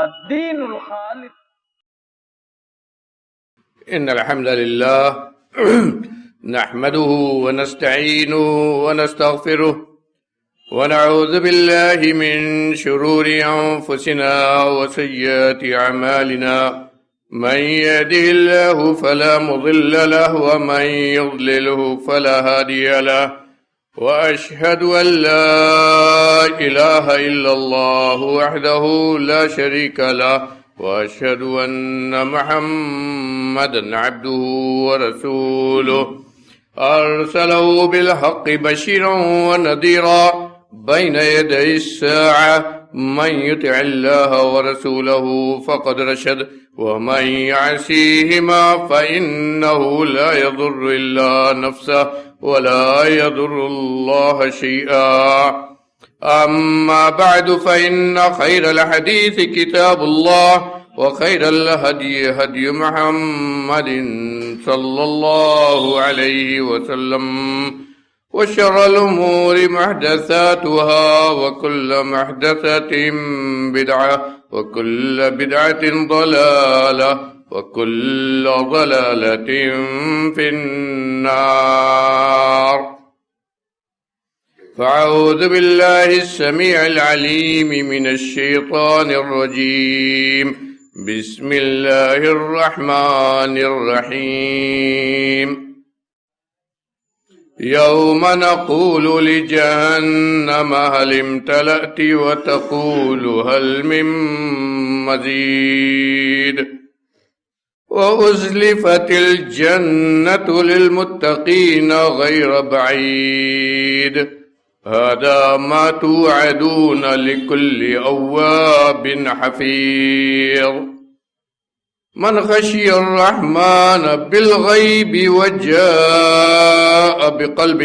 الدين الخالص. إن الحمد لله نحمده ونستعينه ونستغفره ونعوذ بالله من شرور أنفسنا وسيئات أعمالنا. من يهده الله فلا مضل له ومن يضلله فلا هادي له. وأشهد أن لا إله إلا الله وحده لا شريك له. وأشهد أن محمدا عبده ورسوله أرسله بالحق بشيرا ونذيرا بين يدي الساعة. من يطع الله ورسوله فقد رشد ومن يعصيهما فإنه لا يضر إلا نفسه ولا يضر الله شيئا. أما بعد فإن خير الحديث كتاب الله وخير الهدي هدي محمد صلى الله عليه وسلم وشر الأمور محدثاتها وكل محدثة بدعة وكل بدعة ضلالة وكل ضلالة في النار. فأعوذ بالله السميع العليم من الشيطان الرجيم. بسم الله الرحمن الرحيم. يوم نقول لجهنم هل امتلأت وتقول هل من مزيد. وأزلفت الجنة للمتقين غير بعيد. هذا ما توعدون لكل أواب حفيظ. من خشي الرحمن بالغيب وجاء بقلب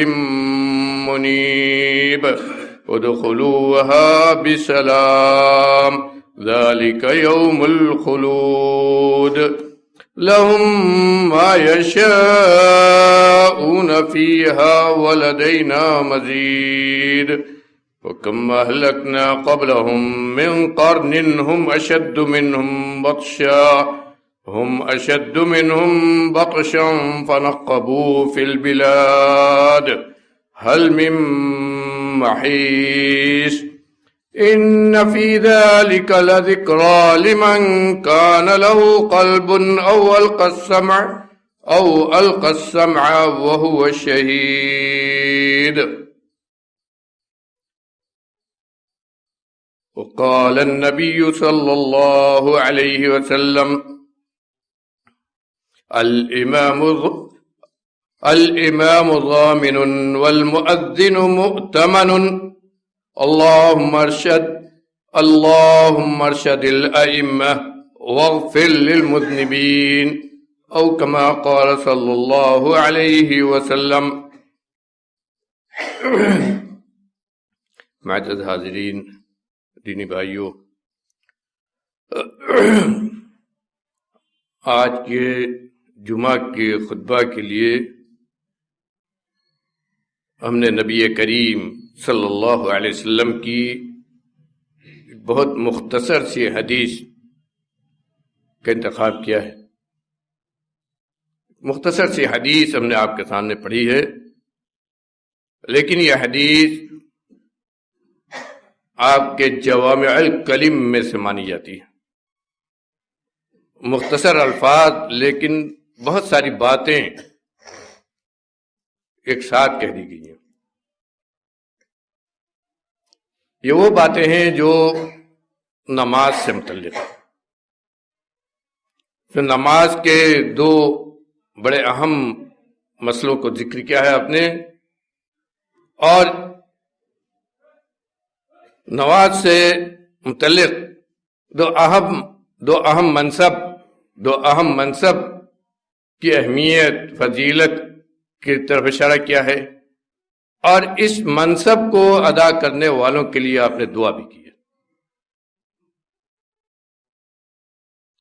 منيب ادخلوها بسلام ذلك يوم الخلود. لهم ما يشاءون فيها ولدينا مزيد. وكم أهلكنا قبلهم من قرن هم أشد منهم بطشا فنقبوا في البلاد هل من محيص. إن في ذلك لذكرى لمن كان له قلب أو ألقى السمع وهو شهيد. وقال النبي صلى الله عليه وسلم الإمام ضامن والمؤذن مؤتمن. اللهم ارشد الأئمة واغفر للمذنبين أو كما قال صلى الله عليه وسلم. معزز حاضرین، دینی بھائیوں، آج کے جمعہ کے خطبہ کے لیے ہم نے نبی کریم صلی اللہ علیہ وسلم کی بہت مختصر سی حدیث کا انتخاب کیا ہے. مختصر سی حدیث ہم نے آپ کے سامنے پڑھی ہے، لیکن یہ حدیث آپ کے جوامع الکلم میں سے مانی جاتی ہے. مختصر الفاظ لیکن بہت ساری باتیں ایک ساتھ کہہ دی گئی ہیں. یہ وہ باتیں ہیں جو نماز سے متعلق ہیں. تو نماز کے دو بڑے اہم مسئلوں کو ذکر کیا ہے آپ نے، اور نماز سے متعلق دو اہم منصب کی اہمیت، فضیلت کی طرف اشارہ کیا ہے، اور اس منصب کو ادا کرنے والوں کے لیے آپ نے دعا بھی کی ہے.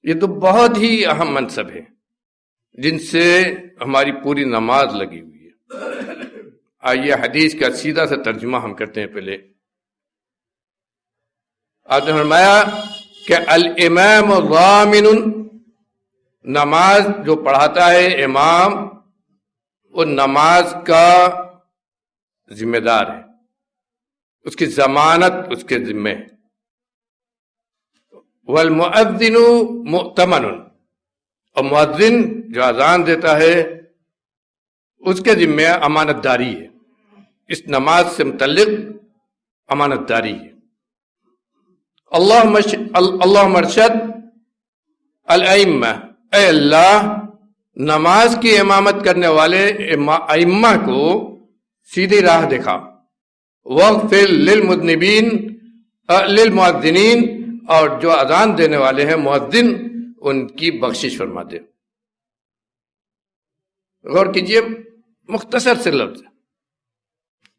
یہ تو بہت ہی اہم منصب ہے جن سے ہماری پوری نماز لگی ہوئی ہے. آئیے حدیث کا سیدھا سا ترجمہ ہم کرتے ہیں. پہلے آپ نے فرمایا کہ الامام ضامن، نماز جو پڑھاتا ہے امام وہ نماز کا ذمہ دار ہے، اس کی ضمانت اس کے ذمہ ہے۔ والمؤذن مؤتمن، اور مؤذن جو اذان دیتا ہے اس کے ذمہ امانت داری ہے، اس نماز سے متعلق امانت داری ہے۔ اللہم ارشد الائمہ، اے اللہ نماز کی امامت کرنے والے ائمہ کو سیدھی راہ دکھا۔ واغفر للمذنبین للمؤذنین، اور جو اذان دینے والے ہیں مؤذن ان کی بخشش فرما دے۔ غور کیجئے، مختصر سے لفظ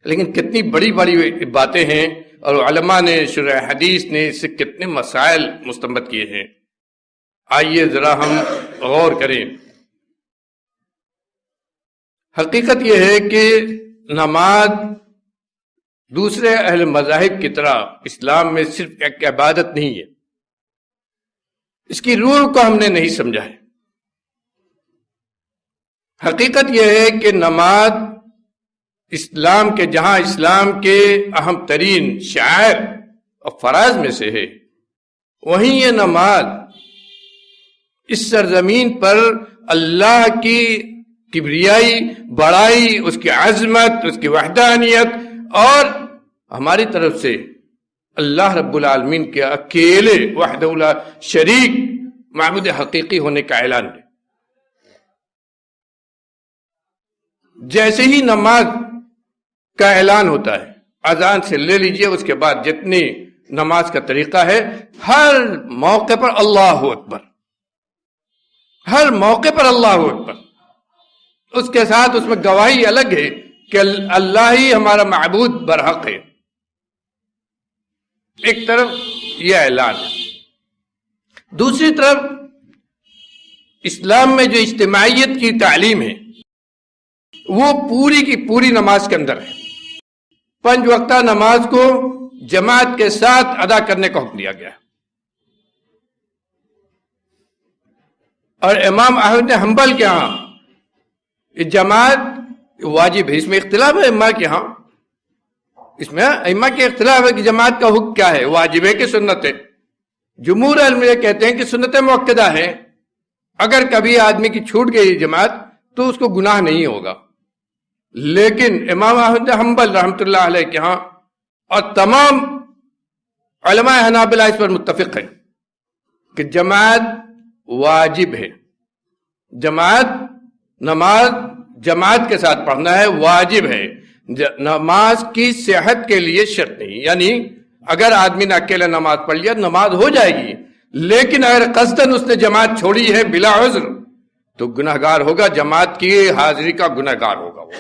لیکن کتنی بڑی بڑی باتیں ہیں، اور علماء نے شرح حدیث نے اس سے کتنے مسائل مستنبط کیے ہیں۔ آئیے ذرا ہم غور کریں۔ حقیقت یہ ہے کہ نماز دوسرے اہل مذاہب کی طرح اسلام میں صرف ایک عبادت نہیں ہے، اس کی روح کو ہم نے نہیں سمجھا ہے۔ حقیقت یہ ہے کہ نماز اسلام کے، جہاں اسلام کے اہم ترین شعائر اور فرائض میں سے ہے، وہیں یہ نماز اس سرزمین پر اللہ کی کبریائی، بڑائی، اس کی عظمت، اس کی وحدانیت، اور ہماری طرف سے اللہ رب العالمین کے اکیلے وحدہ لا شریک معبود حقیقی ہونے کا اعلان ہے۔ جیسے ہی نماز کا اعلان ہوتا ہے، اذان سے لے لیجئے، اس کے بعد جتنی نماز کا طریقہ ہے، ہر موقع پر اللہ اکبر، ہر موقع پر اللہ اکبر، اس کے ساتھ اس میں گواہی الگ ہے کہ اللہ ہی ہمارا معبود برحق ہے۔ ایک طرف یہ اعلان ہے، دوسری طرف اسلام میں جو اجتماعیت کی تعلیم ہے وہ پوری کی پوری نماز کے اندر ہے۔ 5 وقتہ نماز کو جماعت کے ساتھ ادا کرنے کا حکم دیا گیا ہے، اور امام احمد حنبل کے ہاں یہ جماعت واجب ہے۔ اس میں اختلاف ہے ائمہ کے ہاں، اس میں ائمہ کے اختلاف ہے کہ جماعت کا حکم کیا ہے، واجب ہے کہ سنت ہے۔ جمہور علم یہ کہتے ہیں کہ سنت مؤکدہ ہے، اگر کبھی آدمی کی چھوٹ گئی جماعت تو اس کو گناہ نہیں ہوگا۔ لیکن امام احمد حنبل رحمۃ اللہ علیہ کے ہاں اور تمام علماء حنابلہ اس پر متفق ہیں کہ جماعت واجب ہے، نماز جماعت کے ساتھ پڑھنا ہے، واجب ہے، نماز کی صحت کے لیے شرط نہیں۔ یعنی اگر آدمی نے اکیلے نماز پڑھ لیا نماز ہو جائے گی، لیکن اگر قصداً اس نے جماعت چھوڑی ہے بلا عذر تو گناہگار ہوگا، جماعت کی حاضری کا گناہگار ہوگا، وہ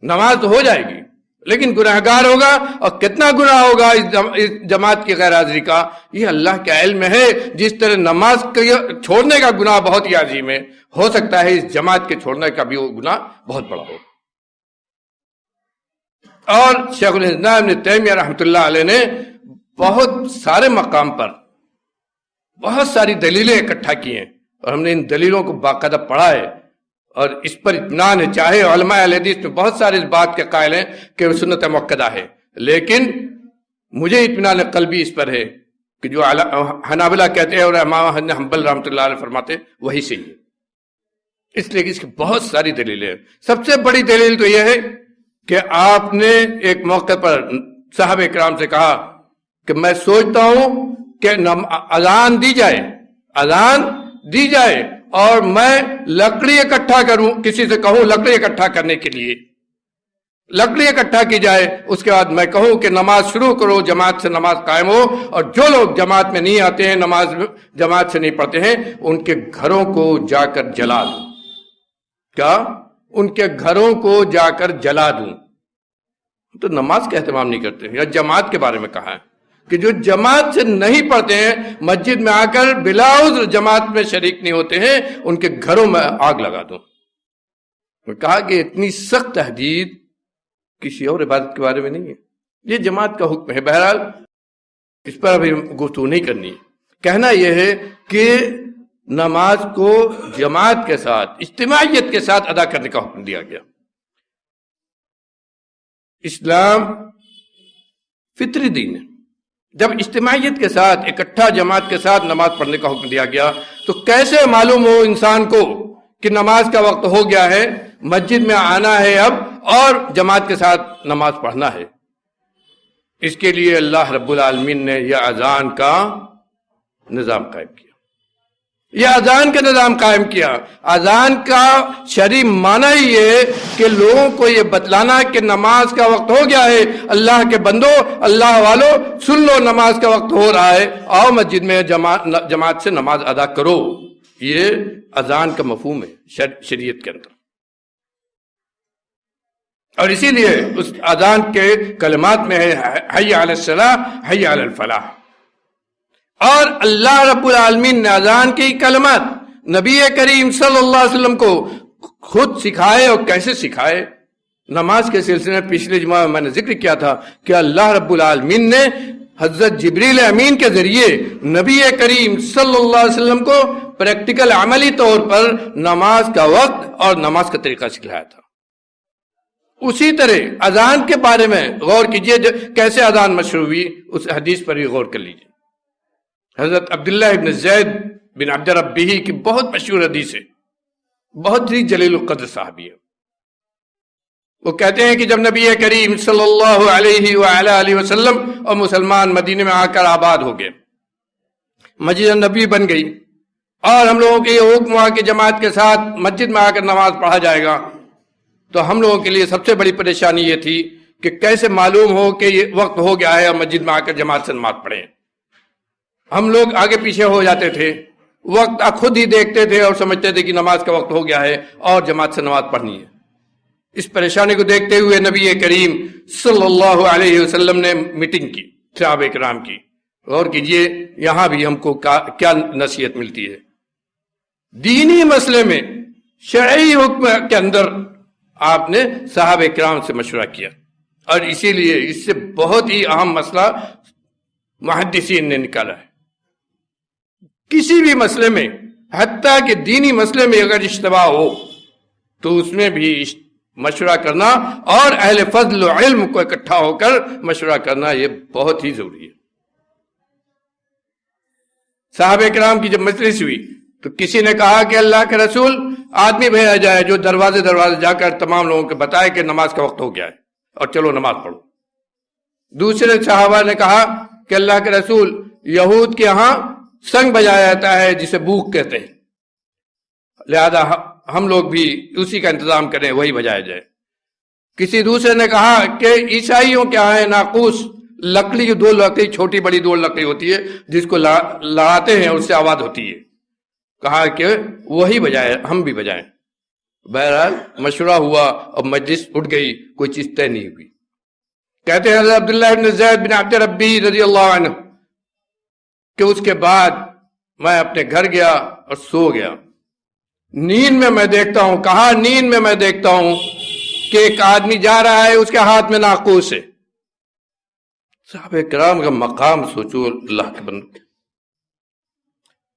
نماز تو ہو جائے گی لیکن گناہگار ہوگا، اور کتنا گناہ ہوگا اس جماعت کی غیر حاضری کا یہ اللہ کا علم ہے۔ جس طرح نماز چھوڑنے کا گناہ بہت ہی عظیم ہے، ہو سکتا ہے اس جماعت کے چھوڑنے کا بھی وہ گناہ بہت بڑا ہو۔ اور شیخ الاسلام ابن تیمیہ رحمۃ اللہ علیہ نے بہت سارے مقام پر بہت ساری دلیلیں اکٹھا کی ہیں، اور ہم نے ان دلیلوں کو باقاعدہ پڑھا ہے، اور اس پر اطمینان ہے۔ چاہے علماء اہل حدیث میں بہت سارے اس بات کے قائل ہیں کہ وہ سنت مؤکدہ ہے، لیکن مجھے اطمینان قلبی اس پر ہے کہ جو حنابلہ کہتے ہیں اور امام احمد حنبل رحمۃ اللہ علیہ فرماتے ہیں وہی صحیح ہے، اس لیے کہ اس کی بہت ساری دلیلیں ہیں۔ سب سے بڑی دلیل تو یہ ہے کہ آپ نے ایک موقع پر صحابہ کرام سے کہا کہ میں سوچتا ہوں کہ اذان دی جائے اور میں لکڑی اکٹھا کروں، کسی سے کہوں لکڑی اکٹھا کرنے کے لیے، لکڑی اکٹھا کی جائے، اس کے بعد میں کہوں کہ نماز شروع کرو، جماعت سے نماز قائم ہو، اور جو لوگ جماعت میں نہیں آتے ہیں، نماز جماعت سے نہیں پڑھتے ہیں، ان کے گھروں کو جا کر جلا دوں۔ کیا؟ ان کے گھروں کو جا کر جلا دوں۔ تو نماز کا اہتمام نہیں کرتے، یا جماعت کے بارے میں کہا ہے کہ جو جماعت سے نہیں پڑھتے ہیں، مسجد میں آ کر بلا عذر جماعت میں شریک نہیں ہوتے ہیں، ان کے گھروں میں آگ لگا دوں۔ میں کہا کہ اتنی سخت تحدید کسی اور عبادت کے بارے میں نہیں ہے، یہ جماعت کا حکم ہے۔ بہرحال اس پر ابھی گفتگو نہیں کرنی. کہنا یہ ہے کہ نماز کو جماعت کے ساتھ، اجتماعیت کے ساتھ ادا کرنے کا حکم دیا گیا. اسلام فطری دین ہے. جب اجتماعیت کے ساتھ، اکٹھا جماعت کے ساتھ نماز پڑھنے کا حکم دیا گیا تو کیسے معلوم ہو انسان کو کہ نماز کا وقت ہو گیا ہے، مسجد میں آنا ہے اب اور جماعت کے ساتھ نماز پڑھنا ہے؟ اس کے لیے اللہ رب العالمین نے یہ اذان کا نظام قائم کیا. یہ اذان کا نظام قائم کیا. اذان کا شرعی معنی یہ ہے کہ لوگوں کو یہ بتلانا کہ نماز کا وقت ہو گیا ہے، اللہ کے بندو، اللہ والو سن لو، نماز کا وقت ہو رہا ہے، آؤ مسجد میں جماعت سے نماز ادا کرو. یہ اذان کا مفہوم ہے شریعت کے اندر. اور اسی لیے اس اذان کے کلمات میں ہے حی علی الصلاۃ، حی علی الفلاح. اور اللہ رب العالمین نے اذان کی کلمات نبی کریم صلی اللہ علیہ وسلم کو خود سکھائے. اور کیسے سکھائے؟ نماز کے سلسلے میں پچھلے جمعہ میں نے ذکر کیا تھا کہ اللہ رب العالمین نے حضرت جبریل امین کے ذریعے نبی کریم صلی اللہ علیہ وسلم کو پریکٹیکل عملی طور پر نماز کا وقت اور نماز کا طریقہ سکھلایا تھا. اسی طرح اذان کے بارے میں غور کیجئے، کیسے اذان مشروع ہوئی، اس حدیث پر بھی غور کر لیجئے. حضرت عبداللہ ابن زید بن عبد ربہ کی بہت مشہور حدیث ہے، بہت ہی جلیل القدر صحابی ہے. وہ کہتے ہیں کہ جب نبی کریم صلی اللہ علیہ وآلہ وسلم اور مسلمان مدینے میں آ کر آباد ہو گئے، مسجد نبی بن گئی، اور ہم لوگوں کے یہ حکم ہوا کہ جماعت کے ساتھ مسجد میں آ کر نماز پڑھا جائے گا، تو ہم لوگوں کے لیے سب سے بڑی پریشانی یہ تھی کہ کیسے معلوم ہو کہ یہ وقت ہو گیا ہے اور مسجد میں آ کر جماعت سے نماز پڑھیں. ہم لوگ آگے پیچھے ہو جاتے تھے، وقت خود ہی دیکھتے تھے اور سمجھتے تھے کہ نماز کا وقت ہو گیا ہے اور جماعت سے نماز پڑھنی ہے. اس پریشانی کو دیکھتے ہوئے نبی کریم صلی اللہ علیہ وسلم نے میٹنگ کی صحابہ کرام کی. غور کیجئے یہاں بھی ہم کو کیا نصیحت ملتی ہے. دینی مسئلے میں شرعی حکم کے اندر آپ نے صحابہ کرام سے مشورہ کیا، اور اسی لیے اس سے بہت ہی اہم مسئلہ محدثین نے نکالا ہے. کسی بھی مسئلے میں، حتیٰ کہ دینی مسئلے میں اگر اشتباہ ہو تو اس میں بھی مشورہ کرنا اور اہل فضل و علم کو اکٹھا ہو کر مشورہ کرنا یہ بہت ہی ضروری ہے. صحابہ کرام کی جب مجلس ہوئی تو کسی نے کہا کہ اللہ کے رسول، آدمی بھیجا جائے جو دروازے جا کر تمام لوگوں کو بتائے کہ نماز کا وقت ہو گیا ہے اور چلو نماز پڑھو. دوسرے صحابہ نے کہا کہ اللہ کے رسول، یہود کے ہاں سنگ بجایا جاتا ہے جسے بوق کہتے ہیں، لہذا ہم لوگ بھی اسی کا انتظام کریں، وہی بجایا جائے. کسی دوسرے نے کہا کہ عیسائیوں کے ہاں ناقوس، لکڑی کی دو لکڑی، چھوٹی بڑی دو لکڑی ہوتی ہے جس کو لڑاتے ہیں، اس سے آواز ہوتی ہے. کہا کہ وہی بجائے، ہم بھی بجائیں. بہرحال مشورہ ہوا اور مجلس اٹھ گئی، کوئی چیز طے نہیں ہوئی. کہتے ہیں حضرت عبداللہ بن زید بن عبد ربہ رضی اللہ عنہ کہ اس کے بعد میں اپنے گھر گیا اور سو گیا. نیند میں میں دیکھتا ہوں، کہا نیند میں میں دیکھتا ہوں کہ ایک آدمی جا رہا ہے، اس کے ہاتھ میں ناقوس ہے. صحابہ کرام کا مقام سوچو اللہ کے بندے.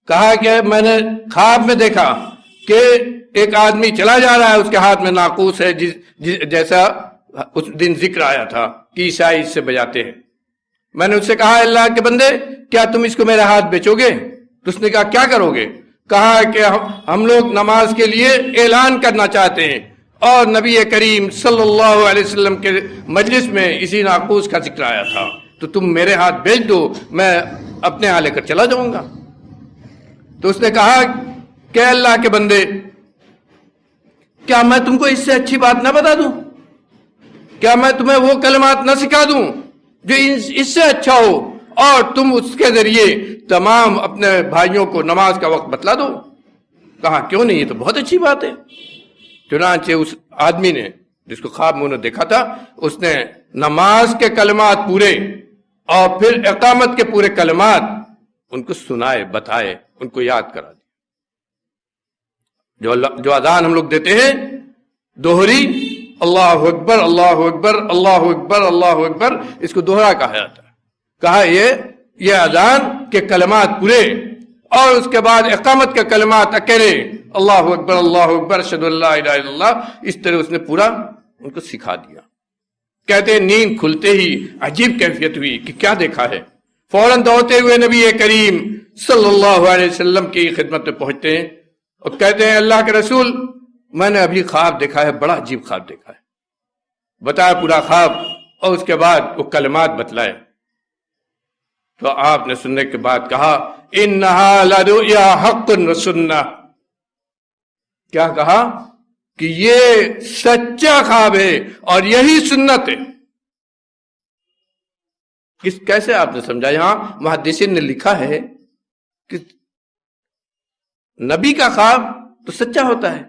کہا کہ میں نے خواب میں دیکھا کہ ایک آدمی چلا جا رہا ہے، اس کے ہاتھ میں ناقوس ہے، جیسا اس دن ذکر آیا تھا کہ عیسائی اس سے بجاتے ہیں. میں نے اس سے کہا اللہ کے بندے، کیا تم اس کو میرے ہاتھ بیچو گے؟ تو اس نے کہا کیا کرو گے؟ کہا کہ ہم لوگ نماز کے لیے اعلان کرنا چاہتے ہیں، اور نبی کریم صلی اللہ علیہ وسلم کے مجلس میں اسی ناقوس کا ذکر آیا تھا، تو تم میرے ہاتھ بیچ دو، میں اپنے ہاں لے کر چلا جاؤں گا. تو اس نے کہا کہ اللہ کے بندے، کیا میں تم کو اس سے اچھی بات نہ بتا دوں؟ کیا میں تمہیں وہ کلمات نہ سکھا دوں جو اس سے اچھا ہو، اور تم اس کے ذریعے تمام اپنے بھائیوں کو نماز کا وقت بتلا دو؟ کہا کیوں نہیں، یہ تو بہت اچھی بات ہے. چنانچہ اس آدمی نے، جس کو خواب میں انہوں نے دیکھا تھا، اس نے نماز کے کلمات پورے اور پھر اقامت کے پورے کلمات ان کو سنائے، بتائے، ان کو یاد کرا دی. جو اذان ہم لوگ دیتے ہیں دوہری، اللہ اکبر اللہ اکبر اللہ اکبر اللہ اکبر، اس کو دوہرا کہا جاتا ہے. کہا یہ یہ اذان کے کلمات پورے اور اس کے بعد اقامت کے کلمات اکیلے اللہ اکبر اشہد ان لا الہ الا اللہ، اس طرح اس نے پورا ان کو سکھا دیا۔ کہتے ہیں نیند کھلتے ہی عجیب کیفیت ہوئی کہ کیا دیکھا ہے، فوراً دوڑتے ہوئے نبی کریم صلی اللہ علیہ وسلم کی خدمت میں پہنچتے ہیں اور کہتے ہیں اللہ کے رسول میں نے ابھی خواب دیکھا ہے، بڑا عجیب خواب دیکھا ہے۔ بتایا پورا خواب اور اس کے بعد وہ کلمات بتلائے۔ تو آپ نے سننے کے بعد کہا انہا لرؤیا حق وسنہ، کیا کہا کہ یہ سچا خواب ہے اور یہی سنت ہے۔ کیسے آپ نے سمجھا؟ یہاں محدثین نے لکھا ہے کہ نبی کا خواب تو سچا ہوتا ہے،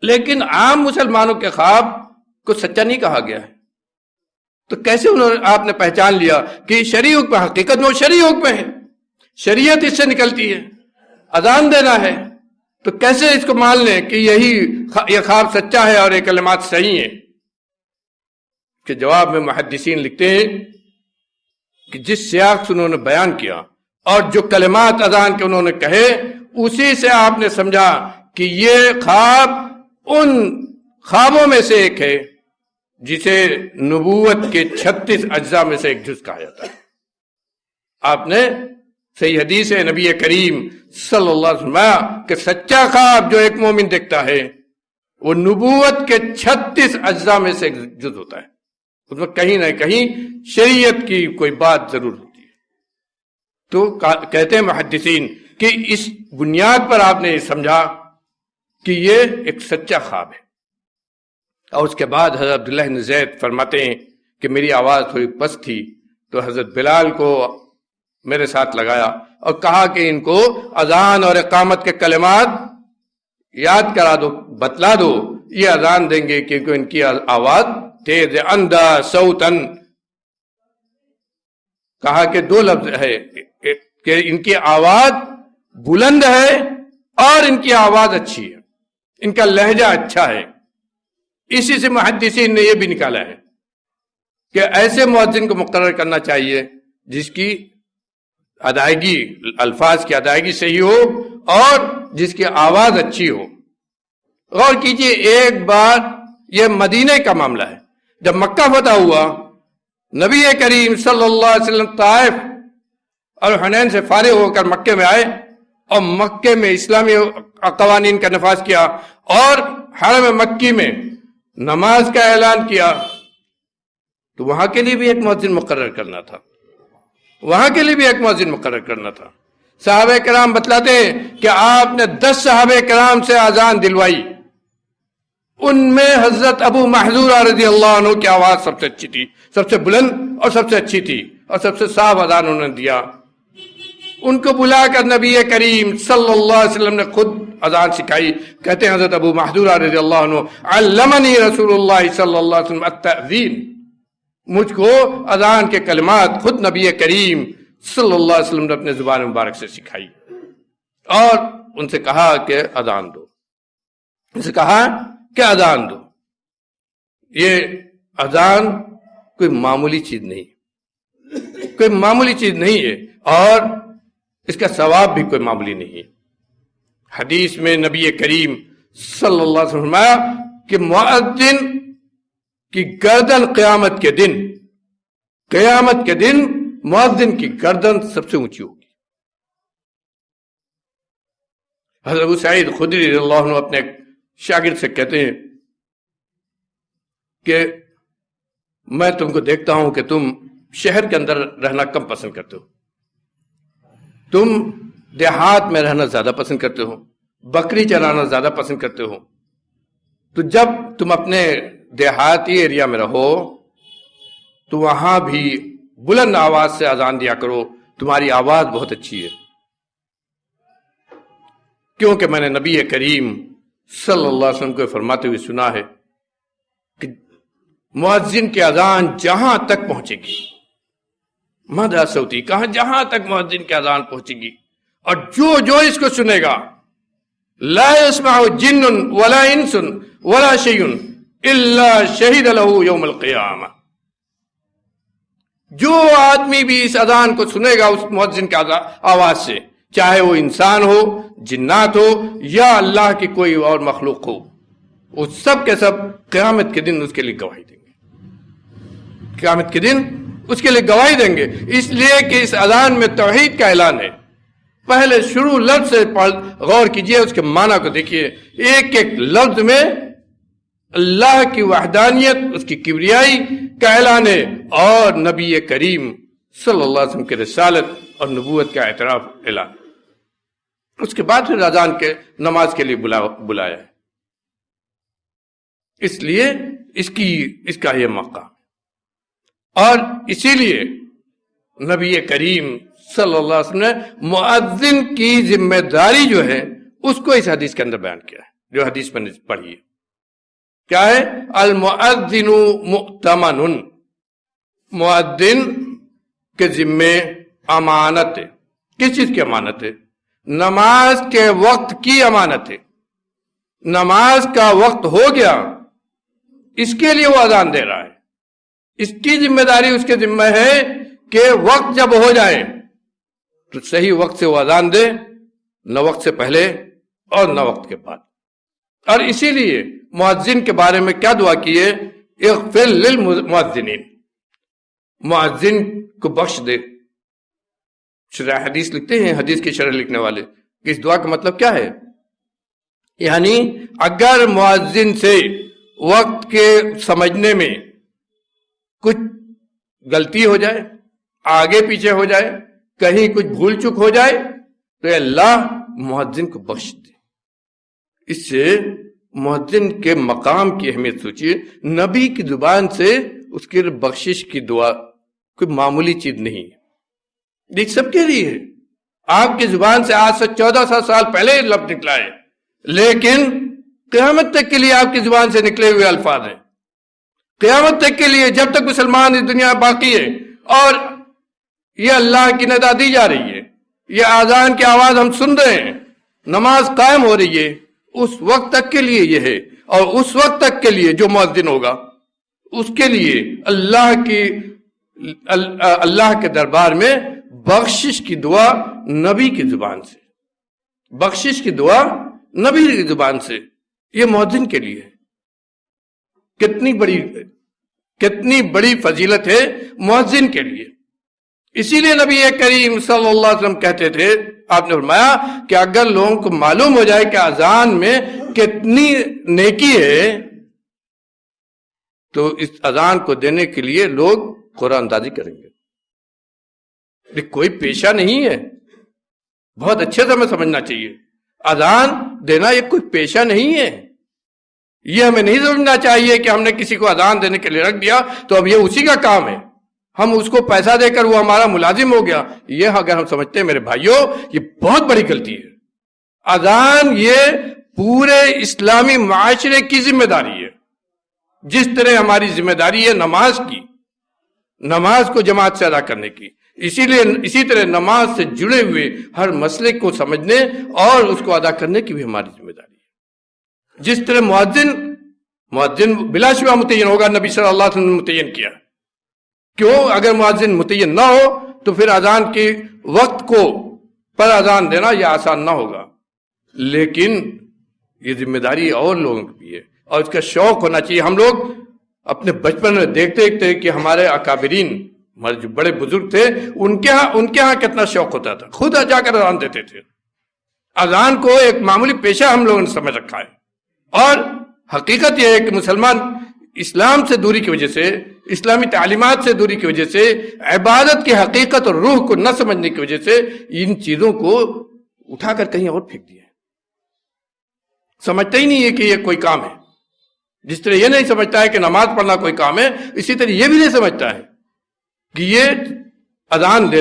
لیکن عام مسلمانوں کے خواب کو سچا نہیں کہا گیا ہے۔ تو کیسے آپ نے پہچان لیا کہ شرعی حکم، حقیقت میں وہ شرعی حکم ہے، شریعت اس سے نکلتی ہے، اذان دینا ہے، تو کیسے اس کو مان لیں کہ یہ خواب سچا ہے اور یہ کلمات صحیح ہیں؟ کہ جواب میں محدثین لکھتے ہیں کہ جس سیاق سے انہوں نے بیان کیا اور جو کلمات اذان کے انہوں نے کہے، اسی سے آپ نے سمجھا کہ یہ خواب ان خوابوں میں سے ایک ہے جسے نبوت کے 36 اجزاء میں سے ایک جز کہا جاتا ہے۔ آپ نے صحیح حدیث ہے نبی کریم صلی اللہ علیہ وسلم کہ سچا خواب جو ایک مومن دیکھتا ہے وہ نبوت کے 36 اجزاء میں سے ایک جز ہوتا ہے، اس میں کہیں نہ کہیں شریعت کی کوئی بات ضرور ہوتی ہے۔ تو کہتے ہیں محدثین کہ اس بنیاد پر آپ نے یہ سمجھا کہ یہ ایک سچا خواب ہے۔ اور اس کے بعد حضرت عبداللہ بن زید فرماتے ہیں کہ میری آواز تھوڑی پست تھی تو حضرت بلال کو میرے ساتھ لگایا اور کہا کہ ان کو اذان اور اقامت کے کلمات یاد کرا دو، بتلا دو، یہ اذان دیں گے کیونکہ ان کی آواز تیز اندھا صوتن، کہا کہ دو لفظ ہے کہ ان کی آواز بلند ہے اور ان کی آواز اچھی ہے، ان کا لہجہ اچھا ہے۔ اسی سے محدثین نے یہ بھی نکالا ہے کہ ایسے مؤذن کو مقرر کرنا چاہیے جس کی ادائیگی، الفاظ کی ادائیگی صحیح ہو اور جس کی آواز اچھی ہو۔ غور کیجئے، ایک بار یہ مدینے کا معاملہ ہے، جب مکہ فتح ہوا، نبی کریم صلی اللہ علیہ وسلم طائف اور حنین سے فارغ ہو کر مکے میں آئے اور مکے میں اسلامی قوانین کا نفاذ کیا اور حرم مکی میں نماز کا اعلان کیا، تو وہاں کے لیے بھی ایک مؤذن مقرر کرنا تھا، وہاں کے لیے بھی ایک مؤذن مقرر کرنا تھا۔ صحابہ کرام بتلاتے ہیں کہ آپ نے 10 صحابہ کرام سے اذان دلوائی، ان میں حضرت ابو محذورہ رضی اللہ عنہ کی آواز سب سے اچھی تھی، سب سے بلند اور سب سے اچھی تھی اور سب سے صاف اذان انہوں نے دیا۔ ان کو بلا کر نبی کریم صلی اللہ علیہ وسلم نے خود اذان سکھائی۔ کہتے ہیں حضرت ابو محذورہ رضی اللہ عنہ علمنی رسول اللہ صلی اللہ علیہ وسلم التأذین، مجھ کو اذان کے کلمات خود نبی کریم صلی اللہ علیہ وسلم نے اپنے زبان مبارک سے سکھائی اور ان سے کہا کہ اذان دو، ان سے کہا کہ اذان دو۔ یہ اذان کوئی معمولی چیز نہیں، کوئی معمولی چیز نہیں ہے اور اس کا ثواب بھی کوئی معمولی نہیں ہے۔ حدیث میں نبی کریم صلی اللہ علیہ وسلم فرمایا کہ مؤذن کی گردن قیامت کے دن مؤذن کی گردن سب سے اونچی ہوگی۔ حضرت ابو سعید خدری رضی اللہ عنہ اپنے شاگرد سے کہتے ہیں کہ میں تم کو دیکھتا ہوں کہ تم شہر کے اندر رہنا کم پسند کرتے ہو، تم دیہات میں رہنا زیادہ پسند کرتے ہو، بکری چرانا زیادہ پسند کرتے ہو، تو جب تم اپنے دیہاتی ایریا میں رہو تو وہاں بھی بلند آواز سے اذان دیا کرو، تمہاری آواز بہت اچھی ہے۔ کیونکہ میں نے نبی کریم صلی اللہ علیہ وسلم کو فرماتے ہوئے سنا ہے کہ مؤذن کی اذان جہاں تک پہنچے گی، مدہ صوتی، کہاں جہاں تک مؤذن کی اذان پہنچے گی، اور جو اس کو سنے گا، لا يسمع جن ولا انس ولا شیء الا شہد له یوم القیامہ، جو آدمی بھی اس اذان کو سنے گا اس مؤذن کی آواز سے، چاہے وہ انسان ہو، جنات ہو یا اللہ کی کوئی اور مخلوق ہو، وہ سب کے سب قیامت کے دن اس کے لیے گواہی دیں گے، قیامت کے دن اس کے لیے گواہی دیں گے، اس لیے کہ اس اذان میں توحید کا اعلان ہے۔ پہلے شروع لفظ سے غور کیجئے، اس کے معنی کو دیکھیے، ایک ایک لفظ میں اللہ کی وحدانیت، اس کی کبریائی کا اعلان ہے، اور نبی کریم صلی اللہ علیہ وسلم کی رسالت اور نبوت کا اعتراف اعلان۔ اس کے بعد پھر اذان کے نماز کے لیے بلایا ہے، اس لیے اس کا یہ مقام، اور اسی لیے نبی کریم صلی اللہ علیہ وسلم نے مؤذن کی ذمہ داری جو ہے اس کو اس حدیث کے اندر بیان کیا ہے، جو حدیث میں نے پڑھی ہے۔ کیا ہے؟ المؤذن مؤتمن، مؤذن کے ذمے امانت ہے۔ کس چیز کی امانت ہے؟ نماز کے وقت کی امانت ہے۔ نماز کا وقت ہو گیا، اس کے لیے وہ اذان دے رہا ہے، اس کی ذمہ داری اس کے ذمہ ہے کہ وقت جب ہو جائے تو صحیح وقت سے وہ اذان دے، نہ وقت سے پہلے اور نہ وقت کے بعد۔ اور اسی لیے مؤذن کے بارے میں کیا دعا کی ہے؟ اغفر للمؤذنین، مؤذن کو بخش دے۔ شرح حدیث لکھتے ہیں، حدیث کی شرح لکھنے والے، کہ اس دعا کا مطلب کیا ہے؟ یعنی اگر مؤذن سے وقت کے سمجھنے میں کچھ غلطی ہو جائے، آگے پیچھے ہو جائے، کہیں کچھ بھول چک ہو جائے، تو اللہ مؤذن کو بخش دے۔ اس سے مؤذن کے مقام کی اہمیت سوچیے۔ نبی کی زبان سے اس کے بخشش کی دعا کوئی معمولی چیز نہیں ہے، یہ سب کے لیے ہے۔ آپ کی زبان سے آج سے 1400 سال پہلے لفظ نکلا ہے، لیکن قیامت تک کے لیے آپ کی زبان سے نکلے ہوئے الفاظ ہیں، قیامت تک کے لیے، جب تک مسلمان اس دنیا باقی ہے اور یہ اللہ کی ندا دی جا رہی ہے، یہ اذان کی آواز ہم سن رہے ہیں، نماز قائم ہو رہی ہے، اس وقت تک کے لیے یہ ہے۔ اور اس وقت تک کے لیے جو مؤذن ہوگا اس کے لیے اللہ کے دربار میں بخشش کی دعا نبی کی زبان سے، بخشش کی دعا نبی کی زبان سے، یہ مؤذن کے لیے ہے۔ کتنی بڑی فضیلت ہے مؤذن کے لیے۔ اسی لیے نبی کریم صلی اللہ علیہ وسلم کہتے تھے، آپ نے فرمایا کہ اگر لوگوں کو معلوم ہو جائے کہ اذان میں کتنی نیکی ہے تو اس اذان کو دینے کے لیے لوگ قرآن اندازی کریں گے۔ یہ کوئی پیشہ نہیں ہے، بہت اچھے سے ہمیں سمجھنا چاہیے۔ اذان دینا یہ کوئی پیشہ نہیں ہے، یہ ہمیں نہیں سمجھنا چاہیے کہ ہم نے کسی کو اذان دینے کے لیے رکھ دیا تو اب یہ اسی کا کام ہے، ہم اس کو پیسہ دے کر وہ ہمارا ملازم ہو گیا۔ یہ اگر ہم سمجھتے ہیں میرے بھائیوں، یہ بہت بڑی غلطی ہے۔ اذان یہ پورے اسلامی معاشرے کی ذمہ داری ہے، جس طرح ہماری ذمہ داری ہے نماز کی، نماز کو جماعت سے ادا کرنے کی، اسی طرح نماز سے جڑے ہوئے ہر مسئلے کو سمجھنے اور اس کو ادا کرنے کی بھی ہماری ذمہ داری ہے۔ جس طرح مؤذن بلا شبہ متعین ہوگا، نبی صلی اللہ علیہ وسلم نے متعین کیا۔ کیوں؟ اگر مؤذن متعین نہ ہو تو پھر اذان کے وقت کو پر اذان دینا یہ آسان نہ ہوگا، لیکن یہ ذمہ داری اور لوگوں کی بھی ہے، اور اس کا شوق ہونا چاہیے۔ ہم لوگ اپنے بچپن میں دیکھتے کہ ہمارے اکابرین، ہمارے جو بڑے بزرگ تھے، ان کے ہاں کتنا شوق ہوتا تھا، خود جا کر اذان دیتے تھے۔ اذان کو ایک معمولی پیشہ ہم لوگوں نے سمجھ رکھا ہے، اور حقیقت یہ ہے کہ مسلمان اسلام سے دوری کی وجہ سے، اسلامی تعلیمات سے دوری کی وجہ سے، عبادت کی حقیقت اور روح کو نہ سمجھنے کی وجہ سے ان چیزوں کو اٹھا کر کہیں اور پھینک دیا ہے، سمجھتا ہی نہیں ہے کہ یہ کوئی کام ہے۔ جس طرح یہ نہیں سمجھتا ہے کہ نماز پڑھنا کوئی کام ہے، اسی طرح یہ بھی نہیں سمجھتا ہے کہ یہ اذان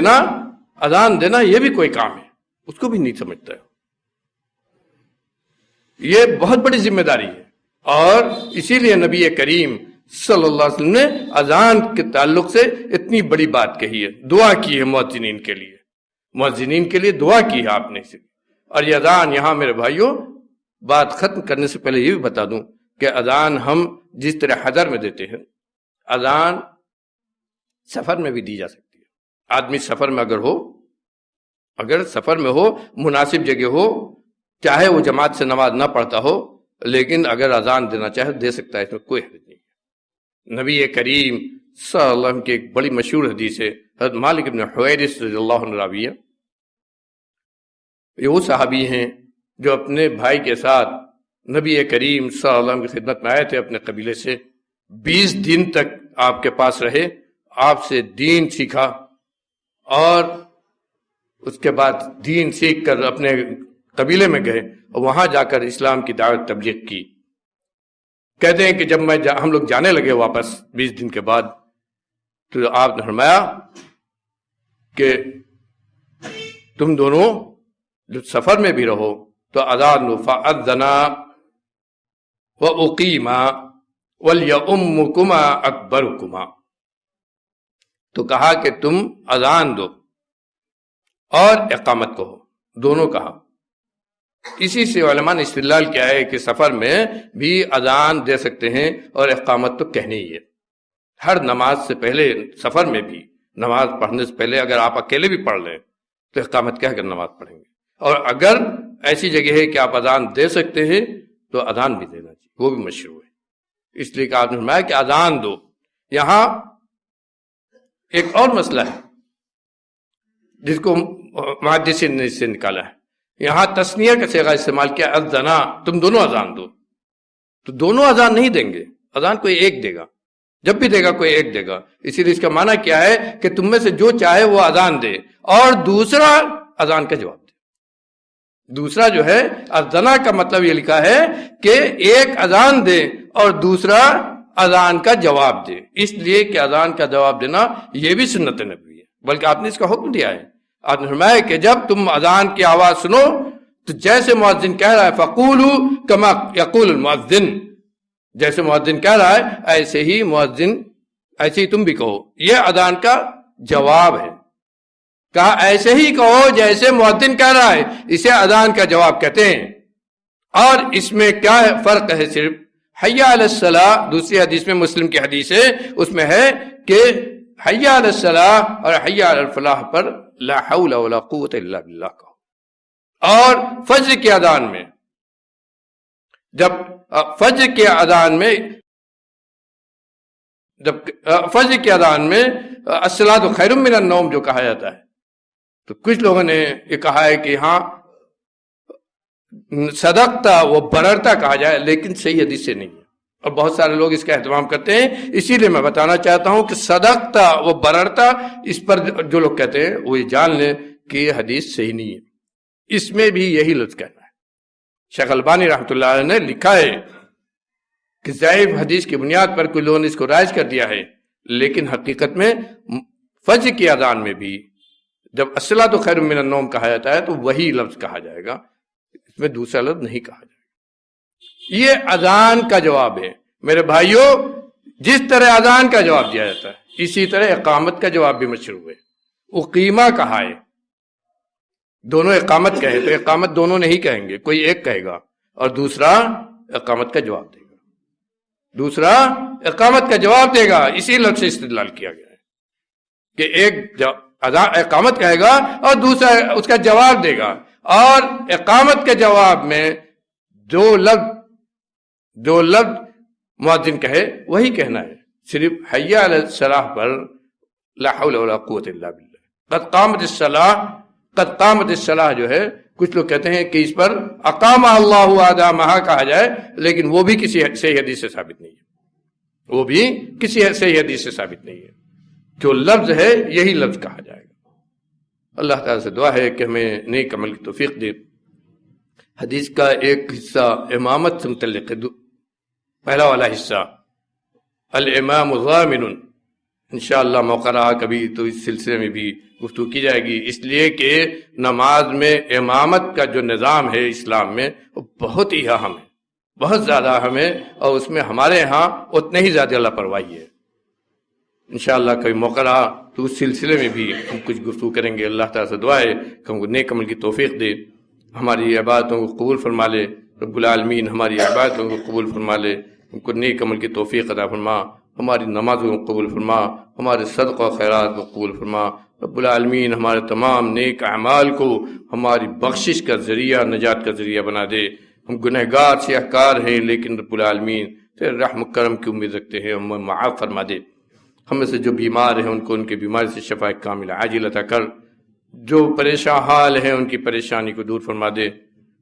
دینا یہ بھی کوئی کام ہے، اس کو بھی نہیں سمجھتا ہے۔ یہ بہت بڑی ذمہ داری ہے، اور اسی لیے نبی کریم صلی اللہ علیہ وسلم نے اذان کے تعلق سے اتنی بڑی بات کہی ہے، دعا کی ہے مؤذنین کے لیے دعا کی ہے آپ نے۔ اور یہ اذان یہاں میرے بھائیوں، بات ختم کرنے سے پہلے یہ بھی بتا دوں کہ اذان ہم جس طرح حضر میں دیتے ہیں، اذان سفر میں بھی دی جا سکتی ہے. آدمی سفر میں اگر سفر میں ہو، مناسب جگہ ہو، چاہے وہ جماعت سے نماز نہ پڑھتا ہو، لیکن اگر اذان دینا چاہے دے سکتا ہے، اس میں کوئی حرج نہیں ہے. نبی کریم صلی اللہ علیہ وسلم کی ایک بڑی مشہور حدیث ہے، حضرت مالک بن حویرث رضی اللہ عنہ راوی ہے. یہ وہ صحابی ہیں جو اپنے بھائی کے ساتھ نبی کریم صلی اللہ علیہ وسلم کی خدمت میں آئے تھے اپنے قبیلے سے. 20 دن تک آپ کے پاس رہے، آپ سے دین سیکھا، اور اس کے بعد دین سیکھ کر اپنے قبیلے میں گئے اور وہاں جا کر اسلام کی دعوت تبلیغ کی. کہتے ہیں کہ جب ہم لوگ جانے لگے واپس 20 دن کے بعد، تو آپ نے فرمایا کہ تم دونوں جو سفر میں بھی رہو تو اذان فاذنا واقیما ولیؤمکما اکبرکما، تو کہا کہ تم اذان دو اور اقامت کہو، دونوں کہا. اسی سے علماء نے استدلال کیا ہے کہ سفر میں بھی اذان دے سکتے ہیں اور اقامت تو کہنی ہی ہے. ہر نماز سے پہلے، سفر میں بھی نماز پڑھنے سے پہلے اگر آپ اکیلے بھی پڑھ لیں تو اقامت کہہ کر نماز پڑھیں گے. اور اگر ایسی جگہ ہے کہ آپ اذان دے سکتے ہیں تو اذان بھی دینا چاہیے، وہ بھی مشروع ہے. اس لیے کہ آپ نے فرمایا کہ اذان دو. یہاں ایک اور مسئلہ ہے جس کو محدثین نے اس سے نکالا ہے. یہاں تثنیہ کا صیغہ استعمال کیا، اذنا، تم دونوں اذان دو. تو دونوں اذان نہیں دیں گے، اذان کوئی ایک دے گا، جب بھی دے گا کوئی ایک دے گا. اسی لیے اس کا معنی کیا ہے کہ تم میں سے جو چاہے وہ اذان دے اور دوسرا اذان کا جواب دے. دوسرا جو ہے اذنا کا مطلب یہ لکھا ہے کہ ایک اذان دے اور دوسرا اذان کا جواب دے، اس لیے کہ اذان کا جواب دینا یہ بھی سنت نبوی ہے، بلکہ آپ نے اس کا حکم دیا ہے. آپ نے فرمایا کہ جب تم اذان کی آواز سنو تو جیسے مؤذن کہہ رہا ہے فقولوا کما یقول المؤذن، جیسے مؤذن کہہ رہا ہے ایسے ہی تم بھی کہو. یہ اذان کا جواب ہے. کہا ایسے ہی کہو جیسے مؤذن کہہ رہا ہے، اسے اذان کا جواب کہتے ہیں. اور اس میں کیا فرق ہے؟ صرف حی علی الصلاۃ، دوسری حدیث میں، مسلم کی حدیث ہے، اس میں ہے کہ حی علی الصلاۃ اور حی علی الفلاح پر لا حول ولا قوت الا باللہ کہو. اور فجر کی اذان میں، جب فجر کی اذان میں الصلاۃ خیر من النوم جو کہا جاتا ہے، تو کچھ لوگوں نے یہ کہا ہے کہ ہاں صدقتا و بررتا کہا جائے، لیکن صحیح حدیث سے نہیں ہے، اور بہت سارے لوگ اس کا اہتمام کرتے ہیں. اسی لیے میں بتانا چاہتا ہوں کہ صدقتا و بررتا، اس پر جو لوگ کہتے ہیں وہ یہ جان لیں کہ یہ حدیث صحیح نہیں ہے. اس میں بھی یہی لفظ کہنا ہے. شیخ البانی رحمۃ اللہ علیہ نے لکھا ہے کہ ضعیف حدیث کی بنیاد پر کوئی لوگوں نے اس کو رائج کر دیا ہے، لیکن حقیقت میں فجر کی اذان میں بھی جب الصلاۃ خیر من النوم کہا جاتا ہے تو وہی لفظ کہا جائے گا، اس میں دوسرا لفظ نہیں کہا جائے گا. یہ اذان کا جواب ہے. میرے بھائیوں، جس طرح اذان کا جواب دیا جاتا ہے اسی طرح اقامت کا جواب بھی مشروع ہے. اقیمہ کہا ہے، دونوں اقامت کہے تو اقامت دونوں نہیں کہیں گے، کوئی ایک کہے گا اور دوسرا اقامت کا جواب دے گا. دوسرا اقامت کا جواب دے گا. اسی لفظ سے استدلال کیا گیا ہے کہ ایک اقامت کہے گا اور دوسرا اس کا جواب دے گا. اور اقامت کے جواب میں جو لفظ مؤذن کہے وہی کہنا ہے. صرف حی علی الصلاۃ پر لا حول ولا قوت الا باللہ. قد قامت الصلاۃ جو ہے، کچھ لوگ کہتے ہیں کہ اس پر اقام اللہ ادامہا کہا جائے، لیکن وہ بھی کسی صحیح حدیث سے ثابت نہیں ہے. جو لفظ ہے یہی لفظ کہا جائے گا. اللہ تعالیٰ سے دعا ہے کہ ہمیں نیک عمل کی توفیق دے. حدیث کا ایک حصہ امامت سے متعلق ہے. پہلا والا حصہ الامام ضامن، انشاءاللہ موقع رہا کبھی تو اس سلسلے میں بھی گفتگو کی جائے گی. اس لیے کہ نماز میں امامت کا جو نظام ہے اسلام میں وہ بہت ہی اہم ہے، بہت زیادہ اہم ہے، اور اس میں ہمارے ہاں اتنے ہی زیادہ لاپرواہی ہے. انشاءاللہ کبھی موقع رہا تو اس سلسلے میں بھی ہم کچھ گفتگو کریں گے. اللہ تعالیٰ سے دعا ہے کہ ہم کو نیک عمل کی توفیق دے، ہماری عبادتوں کو قبول فرما لے. رب العالمین ہماری عبادتوں کو قبول فرما لے، ہم کو نیک عمل کی توفیق عطا فرما. ہماری نمازوں کو قبول فرما، ہمارے صدقہ و خیرات کو قبول فرما۔ رب العالمین ہمارے تمام نیک اعمال کو ہماری بخشش کا ذریعہ، نجات کا ذریعہ بنا دے۔ ہم گنہگار سیاہکار ہیں، لیکن رب العالمین تیرے رحم کرم کی امید رکھتے ہیں، ہمیں معاف فرما دے۔ ہم میں سے جو بیمار ہیں ان کو ان کی بیماری سے شفا کامل عاجل عطا کر، جو پریشان حال ہیں ان کی پریشانی کو دور فرما دے۔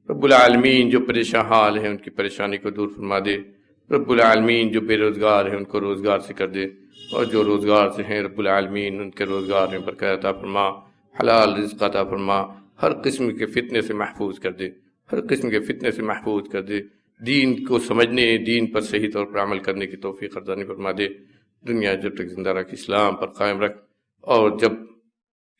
رب العالمین جو پریشان حال ہیں ان کی پریشانی کو دور فرما دے۔ رب العالمین جو بے روزگار ہیں ان کو روزگار سے کر دے، اور جو روزگار سے ہیں رب العالمین ان کے روزگار میں برکت عطا فرما، حلال رزق عطا فرما، ہر قسم کے فتنے سے محفوظ کر دے، ہر قسم کے فتنے سے محفوظ کر دے۔ دین کو سمجھنے، دین پر صحیح طور پر عمل کرنے کی توفیق عطا فرما دے۔ دنیا جب تک زندہ رکھ، اسلام پر قائم رکھ، اور جب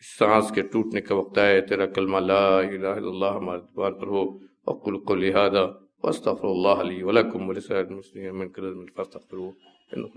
سانس کے ٹوٹنے کا وقت آئے تیرا کلمہ لا الہ الا اللہ ہمارے زبان پر ہو۔ اقول قولی ھذا واستغفر اللہ لی ولکم ولسائر المسلمین من کل ذنب فاستغفروہ انہ